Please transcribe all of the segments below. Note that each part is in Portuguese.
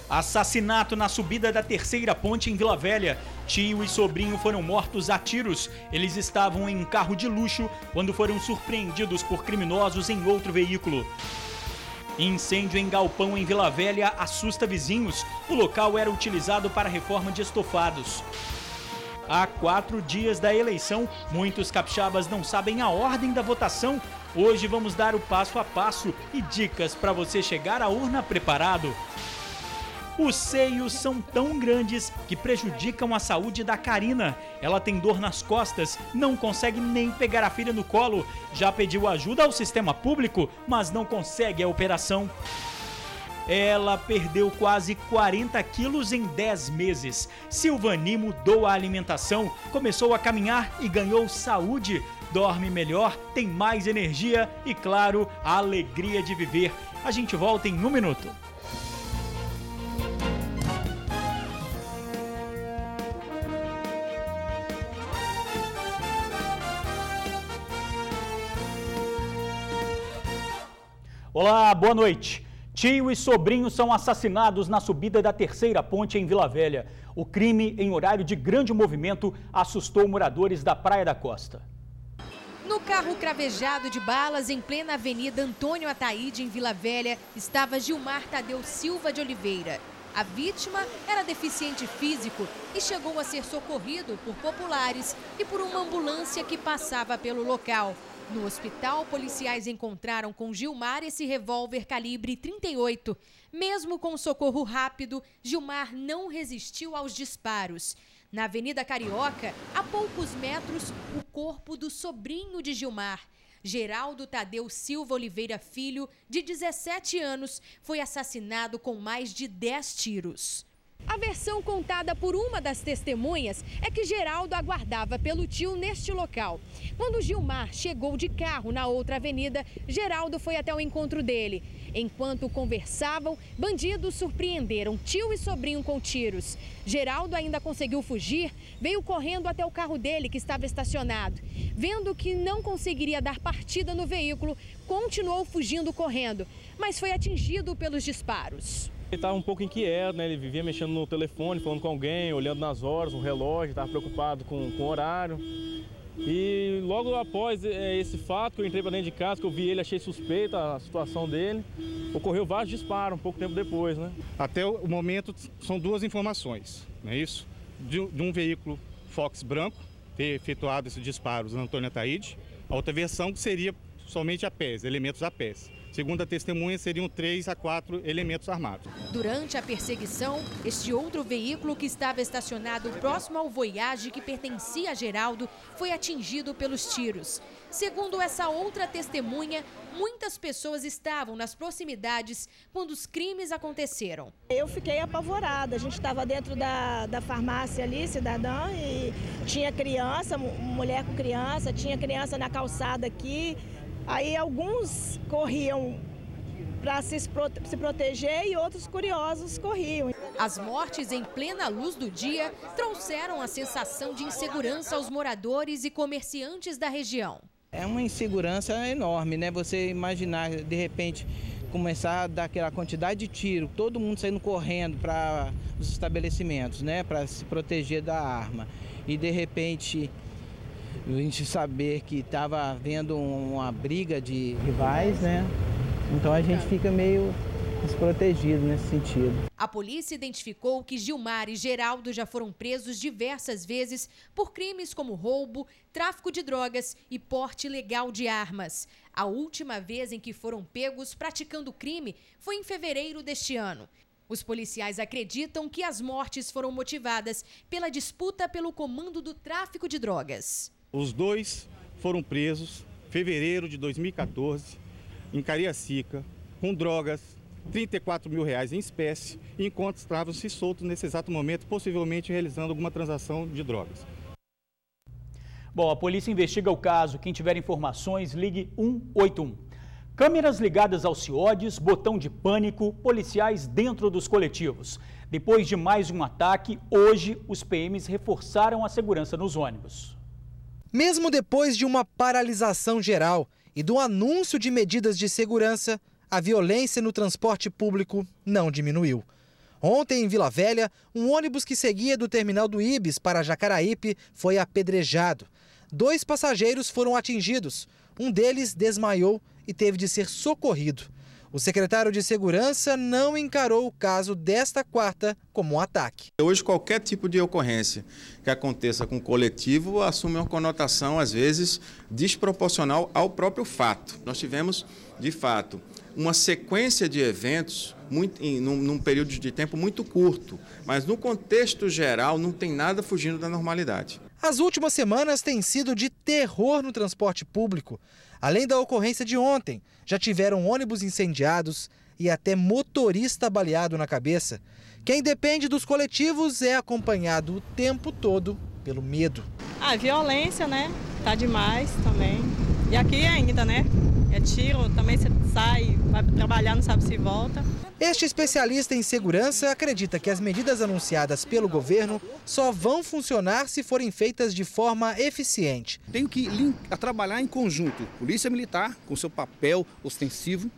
Assassinato na subida da terceira ponte em Vila Velha. Tio e sobrinho foram mortos a tiros. Eles estavam em um carro de luxo quando foram surpreendidos por criminosos em outro veículo. Incêndio em galpão em Vila Velha assusta vizinhos. O local era utilizado para a reforma de estofados. Há 4 dias da eleição, muitos capixabas não sabem a ordem da votação. Hoje vamos dar o passo a passo e dicas para você chegar à urna preparado. Os seios são tão grandes que prejudicam a saúde da Karina. Ela tem dor nas costas, não consegue nem pegar a filha no colo. Já pediu ajuda ao sistema público, mas não consegue a operação. Ela perdeu quase 40 quilos em 10 meses. Silvani mudou a alimentação, começou a caminhar e ganhou saúde. Dorme melhor, tem mais energia e, claro, a alegria de viver. A gente volta em 1 minuto. Olá, boa noite. Tio e sobrinho são assassinados na subida da terceira ponte em Vila Velha. O crime, em horário de grande movimento, assustou moradores da Praia da Costa. No carro cravejado de balas em plena Avenida Antônio Ataíde, em Vila Velha, estava Gilmar Tadeu Silva de Oliveira. A vítima era deficiente físico e chegou a ser socorrido por populares e por uma ambulância que passava pelo local. No hospital, policiais encontraram com Gilmar esse revólver calibre 38. Mesmo com socorro rápido, Gilmar não resistiu aos disparos. Na Avenida Carioca, a poucos metros, o corpo do sobrinho de Gilmar, Geraldo Tadeu Silva Oliveira Filho, de 17 anos, foi assassinado com mais de 10 tiros. A versão contada por uma das testemunhas é que Geraldo aguardava pelo tio neste local. Quando Gilmar chegou de carro na outra avenida, Geraldo foi até o encontro dele. Enquanto conversavam, bandidos surpreenderam tio e sobrinho com tiros. Geraldo ainda conseguiu fugir, veio correndo até o carro dele que estava estacionado. Vendo que não conseguiria dar partida no veículo, continuou fugindo correndo, mas foi atingido pelos disparos. Ele estava um pouco inquieto, né? Ele vivia mexendo no telefone, falando com alguém, olhando nas horas, no relógio, estava preocupado com o horário. E logo após esse fato, que eu entrei para dentro de casa, que eu vi ele, achei suspeita a situação dele, ocorreu vários disparos, um pouco tempo depois, né? Até o momento são 2 informações, não é isso? De um veículo Fox branco ter efetuado esses disparos na Antônio Ataíde. A outra versão que seria somente a pés, elementos a pés. Segundo a testemunha, seriam 3 a 4 elementos armados. Durante a perseguição, este outro veículo que estava estacionado próximo ao Voyage, que pertencia a Geraldo, foi atingido pelos tiros. Segundo essa outra testemunha, muitas pessoas estavam nas proximidades quando os crimes aconteceram. Eu fiquei apavorada. A gente estava dentro da farmácia ali, cidadã, e tinha criança, mulher com criança, tinha criança na calçada aqui. Aí alguns corriam para se proteger e outros curiosos corriam. As mortes em plena luz do dia trouxeram a sensação de insegurança aos moradores e comerciantes da região. É uma insegurança enorme, né? Você imaginar, de repente, começar a dar aquela quantidade de tiro, todo mundo saindo correndo para os estabelecimentos, né? Para se proteger da arma. E, de repente, a gente saber que estava havendo uma briga de rivais, né? Então a gente fica meio desprotegido nesse sentido. A polícia identificou que Gilmar e Geraldo já foram presos diversas vezes por crimes como roubo, tráfico de drogas e porte ilegal de armas. A última vez em que foram pegos praticando crime foi em fevereiro deste ano. Os policiais acreditam que as mortes foram motivadas pela disputa pelo comando do tráfico de drogas. Os 2 foram presos em fevereiro de 2014, em Cariacica, com drogas, R$34 mil em espécie, enquanto estavam-se soltos nesse exato momento, possivelmente realizando alguma transação de drogas. Bom, a polícia investiga o caso. Quem tiver informações, ligue 181. Câmeras ligadas aos CIODs, botão de pânico, policiais dentro dos coletivos. Depois de mais um ataque, hoje os PMs reforçaram a segurança nos ônibus. Mesmo depois de uma paralisação geral e do anúncio de medidas de segurança, a violência no transporte público não diminuiu. Ontem, em Vila Velha, um ônibus que seguia do terminal do Ibis para Jacaraípe foi apedrejado. 2 passageiros foram atingidos. Um deles desmaiou e teve de ser socorrido. O secretário de Segurança não encarou o caso desta quarta como um ataque. Hoje, qualquer tipo de ocorrência que aconteça com o coletivo assume uma conotação, às vezes, desproporcional ao próprio fato. Nós tivemos, de fato, uma sequência de eventos num período de tempo muito curto, mas no contexto geral não tem nada fugindo da normalidade. As últimas semanas têm sido de terror no transporte público. Além da ocorrência de ontem, já tiveram ônibus incendiados e até motorista baleado na cabeça. Quem depende dos coletivos é acompanhado o tempo todo pelo medo. A violência, né? Tá demais também. E aqui ainda, né? É tiro, também você sai, vai trabalhar, não sabe se volta. Este especialista em segurança acredita que as medidas anunciadas pelo governo só vão funcionar se forem feitas de forma eficiente. Tem que trabalhar em conjunto, Polícia Militar com seu papel ostensivo,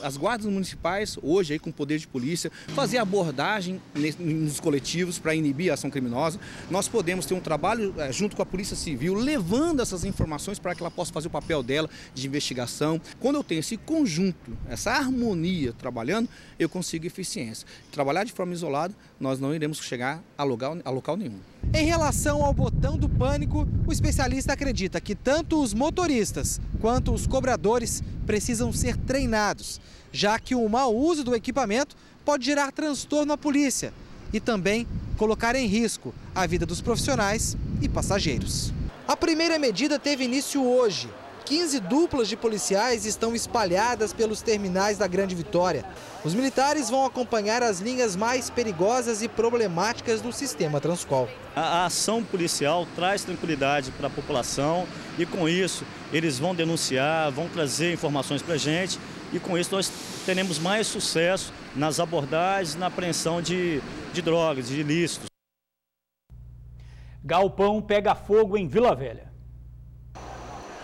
as guardas municipais, hoje aí com poder de polícia, fazer abordagem nos coletivos para inibir a ação criminosa. Nós podemos ter um trabalho junto com a Polícia Civil, levando essas informações para que ela possa fazer o papel dela de investigação. Quando eu tenho esse conjunto, essa harmonia trabalhando, eu consigo eficiência. Trabalhar de forma isolada, nós não iremos chegar a local nenhum. Em relação ao botão do pânico, o especialista acredita que tanto os motoristas quanto os cobradores precisam ser treinados, já que o mau uso do equipamento pode gerar transtorno à polícia e também colocar em risco a vida dos profissionais e passageiros. A primeira medida teve início hoje. 15 duplas de policiais estão espalhadas pelos terminais da Grande Vitória. Os militares vão acompanhar as linhas mais perigosas e problemáticas do sistema Transcol. A ação policial traz tranquilidade para a população e, com isso, eles vão denunciar, vão trazer informações para a gente e, com isso, nós teremos mais sucesso nas abordagens, na apreensão de drogas, de ilícitos. Galpão pega fogo em Vila Velha.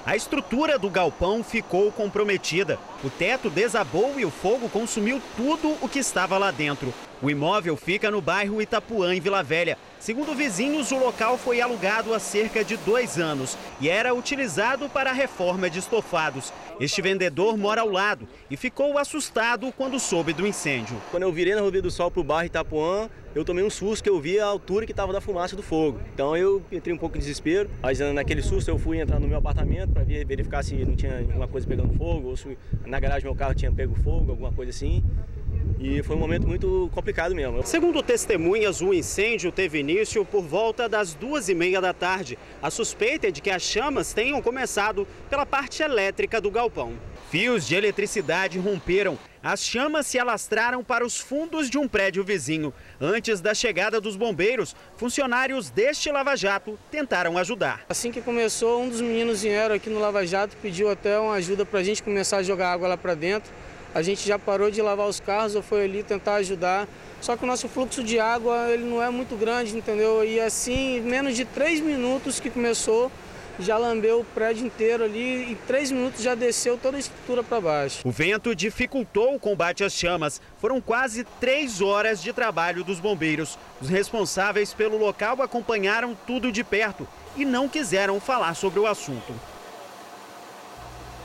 A estrutura do galpão ficou comprometida. O teto desabou e o fogo consumiu tudo o que estava lá dentro. O imóvel fica no bairro Itapuã, em Vila Velha. Segundo vizinhos, o local foi alugado há cerca de 2 anos e era utilizado para a reforma de estofados. Este vendedor mora ao lado e ficou assustado quando soube do incêndio. Quando eu virei na Rodovia do Sol para o bairro Itapuã, eu tomei um susto que eu vi a altura que estava da fumaça do fogo. Então eu entrei um pouco de desespero, mas naquele susto eu fui entrar no meu apartamento para verificar se não tinha alguma coisa pegando fogo ou se na garagem meu carro tinha pego fogo, alguma coisa assim. E foi um momento muito complicado mesmo. Segundo testemunhas, o incêndio teve início por volta das 2h30 da tarde. A suspeita é de que as chamas tenham começado pela parte elétrica do galpão. Fios de eletricidade romperam. As chamas se alastraram para os fundos de um prédio vizinho. Antes da chegada dos bombeiros, funcionários deste Lava Jato tentaram ajudar. Assim que começou, um dos meninos vieram aqui no Lava Jato, pediu até uma ajuda para a gente começar a jogar água lá para dentro. A gente já parou de lavar os carros, eu fui ali tentar ajudar. Só que o nosso fluxo de água ele não é muito grande, entendeu? E assim, em menos de 3 minutos que começou, já lambeu o prédio inteiro ali, em 3 minutos já desceu toda a estrutura para baixo. O vento dificultou o combate às chamas. Foram quase 3 horas de trabalho dos bombeiros. Os responsáveis pelo local acompanharam tudo de perto e não quiseram falar sobre o assunto.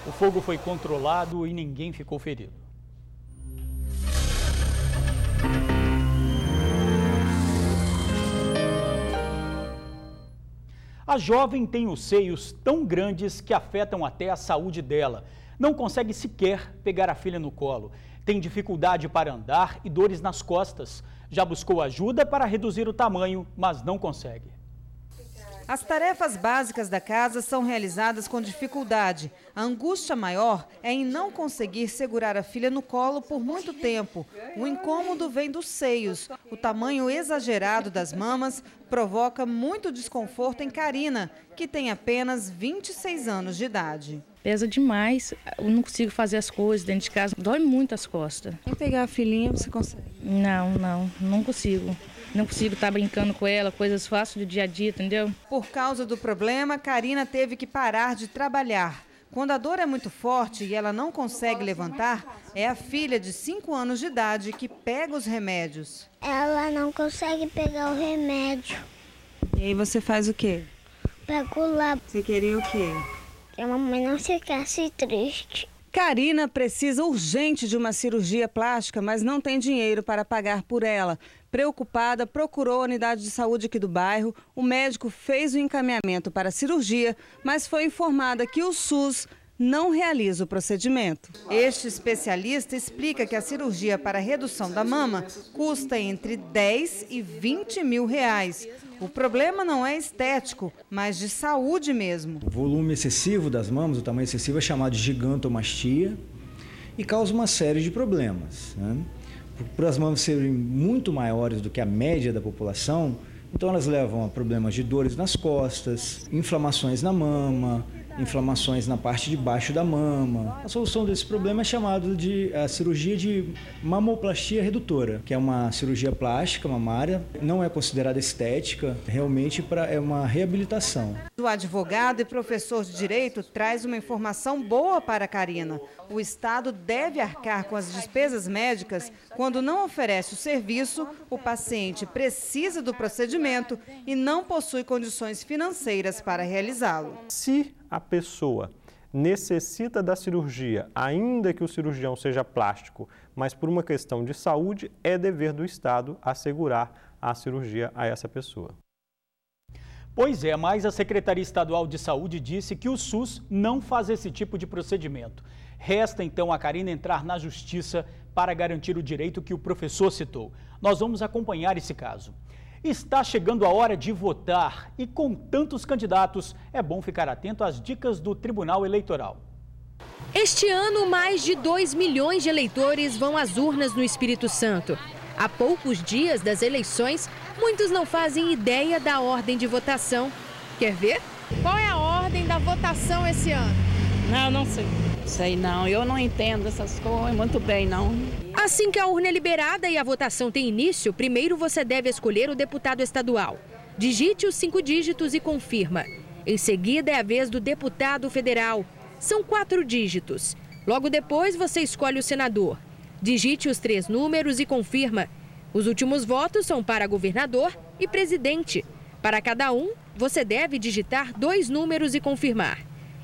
O fogo foi controlado e ninguém ficou ferido. A jovem tem os seios tão grandes que afetam até a saúde dela. Não consegue sequer pegar a filha no colo. Tem dificuldade para andar e dores nas costas. Já buscou ajuda para reduzir o tamanho, mas não consegue. As tarefas básicas da casa são realizadas com dificuldade. A angústia maior é em não conseguir segurar a filha no colo por muito tempo. O incômodo vem dos seios. O tamanho exagerado das mamas provoca muito desconforto em Karina, que tem apenas 26 anos de idade. Pesa demais, eu não consigo fazer as coisas dentro de casa, dói muito as costas. Nem pegar a filhinha você consegue? Não consigo. Não consigo estar brincando com ela, coisas fáceis do dia a dia, entendeu? Por causa do problema, Karina teve que parar de trabalhar. Quando a dor é muito forte e ela não consegue levantar, é a filha de 5 anos de idade que pega os remédios. Ela não consegue pegar o remédio. E aí você faz o quê? Pego lá. Você queria o quê? Que a mamãe não ficasse triste. Karina precisa urgente de uma cirurgia plástica, mas não tem dinheiro para pagar por ela. Preocupada, procurou a unidade de saúde aqui do bairro. O médico fez o encaminhamento para a cirurgia, mas foi informada que o SUS não realiza o procedimento. Este especialista explica que a cirurgia para a redução da mama custa entre 10 e 20 mil reais. O problema não é estético, mas de saúde mesmo. O volume excessivo das mamas, o tamanho excessivo, é chamado de gigantomastia e causa uma série de problemas, né? Por as mamas serem muito maiores do que a média da população, então elas levam a problemas de dores nas costas, inflamações na mama, inflamações na parte de baixo da mama. A solução desse problema é chamada de a cirurgia de mamoplastia redutora, que é uma cirurgia plástica mamária, não é considerada estética, realmente é uma reabilitação. O advogado e professor de direito traz uma informação boa para a Karina. O Estado deve arcar com as despesas médicas quando não oferece o serviço, o paciente precisa do procedimento e não possui condições financeiras para realizá-lo. Se a pessoa necessita da cirurgia, ainda que o cirurgião seja plástico, mas por uma questão de saúde, é dever do Estado assegurar a cirurgia a essa pessoa. Pois é, mas a Secretaria Estadual de Saúde disse que o SUS não faz esse tipo de procedimento. Resta então a Karina entrar na Justiça para garantir o direito que o professor citou. Nós vamos acompanhar esse caso. Está chegando a hora de votar e com tantos candidatos é bom ficar atento às dicas do Tribunal Eleitoral. Este ano, mais de 2 milhões de eleitores vão às urnas no Espírito Santo. Há poucos dias das eleições, muitos não fazem ideia da ordem de votação. Quer ver? Qual é a ordem da votação esse ano? Não sei. Sei não, eu não entendo essas coisas muito bem, não. Assim que a urna é liberada e a votação tem início, primeiro você deve escolher o deputado estadual. Digite os 5 dígitos e confirma. Em seguida é a vez do deputado federal. São 4 dígitos. Logo depois você escolhe o senador. Digite os 3 números e confirma. Os últimos votos são para governador e presidente. Para cada um, você deve digitar 2 números e confirmar.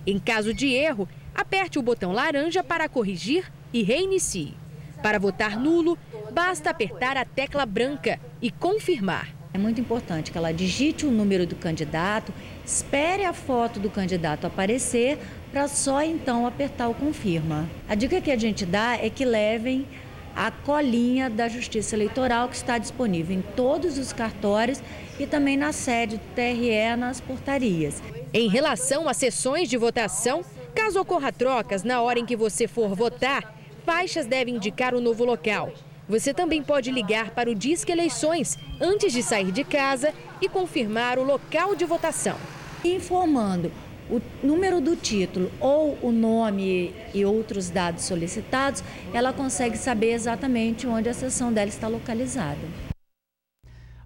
Em caso de erro, aperte o botão laranja para corrigir e reinicie. Para votar nulo, basta apertar a tecla branca e confirmar. É muito importante que ela digite o número do candidato, espere a foto do candidato aparecer para só então apertar o confirma. A dica que a gente dá é que levem a colinha da Justiça Eleitoral, que está disponível em todos os cartórios e também na sede do TRE, nas portarias. Em relação às sessões de votação, caso ocorra trocas na hora em que você for votar, faixas devem indicar o novo local. Você também pode ligar para o Disque Eleições antes de sair de casa e confirmar o local de votação. Informando o número do título ou o nome e outros dados solicitados, ela consegue saber exatamente onde a sessão dela está localizada.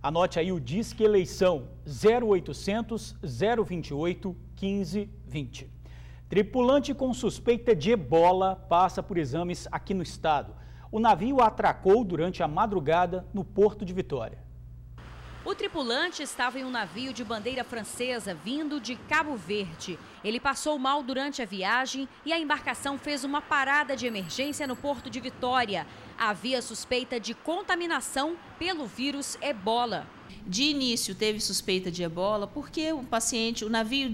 Anote aí o Disque Eleição 0800 028 1520. Tripulante com suspeita de ebola passa por exames aqui no estado. O navio atracou durante a madrugada no Porto de Vitória. O tripulante estava em um navio de bandeira francesa vindo de Cabo Verde. Ele passou mal durante a viagem e a embarcação fez uma parada de emergência no Porto de Vitória. Havia suspeita de contaminação pelo vírus ebola. De início teve suspeita de ebola porque o navio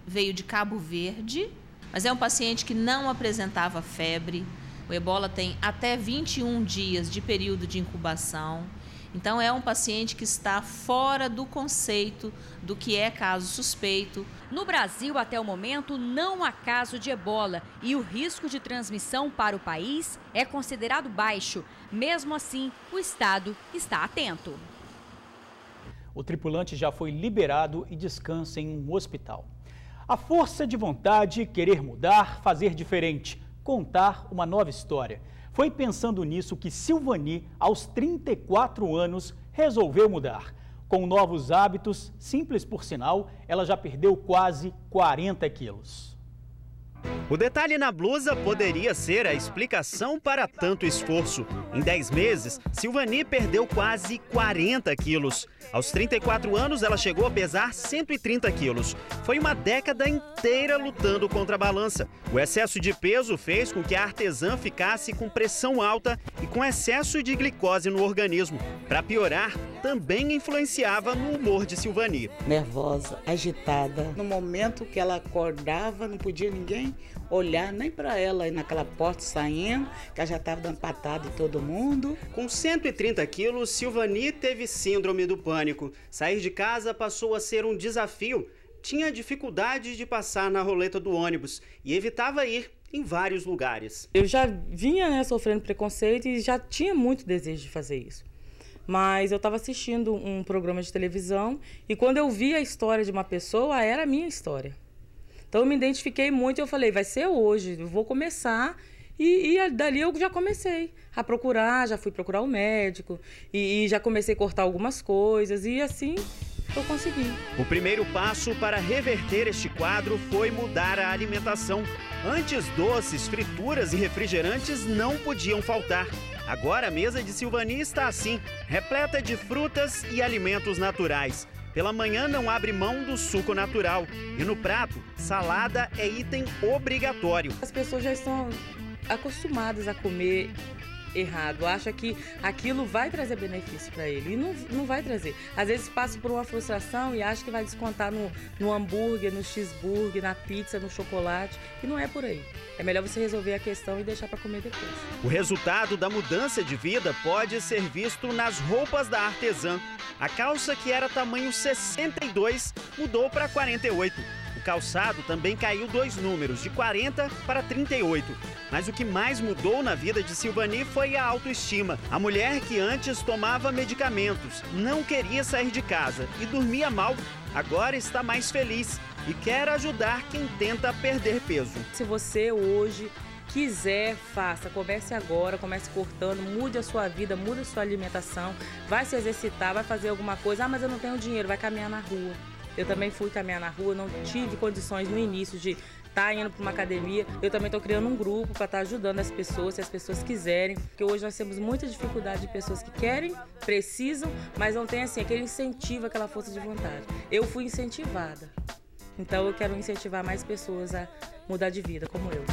veio de Cabo Verde, mas é um paciente que não apresentava febre. O ebola tem até 21 dias de período de incubação. Então, é um paciente que está fora do conceito do que é caso suspeito. No Brasil, até o momento, não há caso de ebola e o risco de transmissão para o país é considerado baixo. Mesmo assim, o Estado está atento. O tripulante já foi liberado e descansa em um hospital. A força de vontade, querer mudar, fazer diferente, contar uma nova história. Foi pensando nisso que Silvani, aos 34 anos, resolveu mudar. Com novos hábitos, simples por sinal, ela já perdeu quase 40 quilos. O detalhe na blusa poderia ser a explicação para tanto esforço. Em 10 meses, Silvani perdeu quase 40 quilos. Aos 34 anos, ela chegou a pesar 130 quilos. Foi uma década inteira lutando contra a balança. O excesso de peso fez com que a artesã ficasse com pressão alta e com excesso de glicose no organismo. Para piorar, também influenciava no humor de Silvani. Nervosa, agitada. No momento que ela acordava, não podia ninguém olhar nem para ela aí naquela porta saindo, que ela já estava dando patada em todo mundo. Com 130 quilos, Silvani teve síndrome do pânico. Sair de casa passou a ser um desafio. Tinha dificuldade de passar na roleta do ônibus e evitava ir em vários lugares. Eu já vinha sofrendo preconceito e já tinha muito desejo de fazer isso. Mas eu estava assistindo um programa de televisão e quando eu vi a história de uma pessoa, era a minha história. Então eu me identifiquei muito e eu falei, vai ser hoje, eu vou começar. E dali eu já comecei a procurar, já fui procurar o médico e já comecei a cortar algumas coisas e assim eu consegui. O primeiro passo para reverter este quadro foi mudar a alimentação. Antes, doces, frituras e refrigerantes não podiam faltar. Agora a mesa de Silvani está assim, repleta de frutas e alimentos naturais. Pela manhã não abre mão do suco natural. E no prato, salada é item obrigatório. As pessoas já estão acostumadas a comer errado, acha que aquilo vai trazer benefício para ele e não vai trazer. Às vezes passa por uma frustração e acha que vai descontar no hambúrguer, no cheeseburger, na pizza, no chocolate e não é por aí. É melhor você resolver a questão e deixar para comer depois. O resultado da mudança de vida pode ser visto nas roupas da artesã. A calça que era tamanho 62 mudou para 48. O calçado também caiu 2 números, de 40 para 38. Mas o que mais mudou na vida de Silvani foi a autoestima. A mulher que antes tomava medicamentos, não queria sair de casa e dormia mal, agora está mais feliz e quer ajudar quem tenta perder peso. Se você hoje quiser, faça, comece agora, comece cortando, mude a sua vida, mude a sua alimentação, vai se exercitar, vai fazer alguma coisa, mas eu não tenho dinheiro, vai caminhar na rua. Eu também fui caminhar na rua, não tive condições no início de estar indo para uma academia. Eu também estou criando um grupo para estar ajudando as pessoas, se as pessoas quiserem. Porque hoje nós temos muita dificuldade de pessoas que querem, precisam, mas não tem assim, aquele incentivo, aquela força de vontade. Eu fui incentivada. Então eu quero incentivar mais pessoas a mudar de vida, como eu.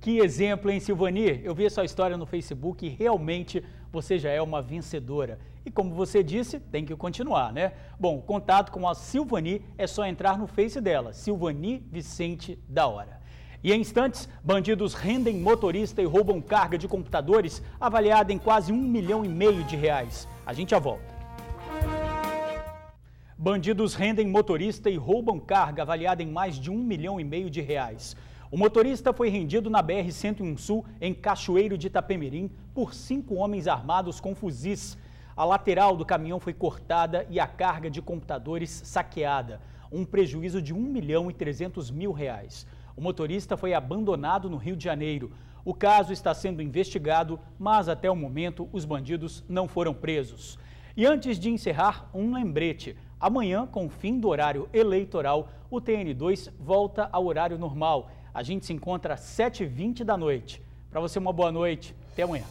Que exemplo, hein, Silvani? Eu vi a sua história no Facebook e realmente você já é uma vencedora. E como você disse, tem que continuar, né? Bom, contato com a Silvani é só entrar no Face dela, Silvani Vicente da Hora. E em instantes, bandidos rendem motorista e roubam carga de computadores avaliada em quase R$1,5 milhão de reais. A gente já volta. Bandidos rendem motorista e roubam carga avaliada em mais de R$1,5 milhão de reais. O motorista foi rendido na BR-101 Sul, em Cachoeiro de Itapemirim, por 5 homens armados com fuzis. A lateral do caminhão foi cortada e a carga de computadores saqueada. Um prejuízo de R$1,3 milhão. O motorista foi abandonado no Rio de Janeiro. O caso está sendo investigado, mas até o momento os bandidos não foram presos. E antes de encerrar, um lembrete. Amanhã, com o fim do horário eleitoral, o TN2 volta ao horário normal. A gente se encontra às 7h20 da noite. Para você, uma boa noite. Até amanhã.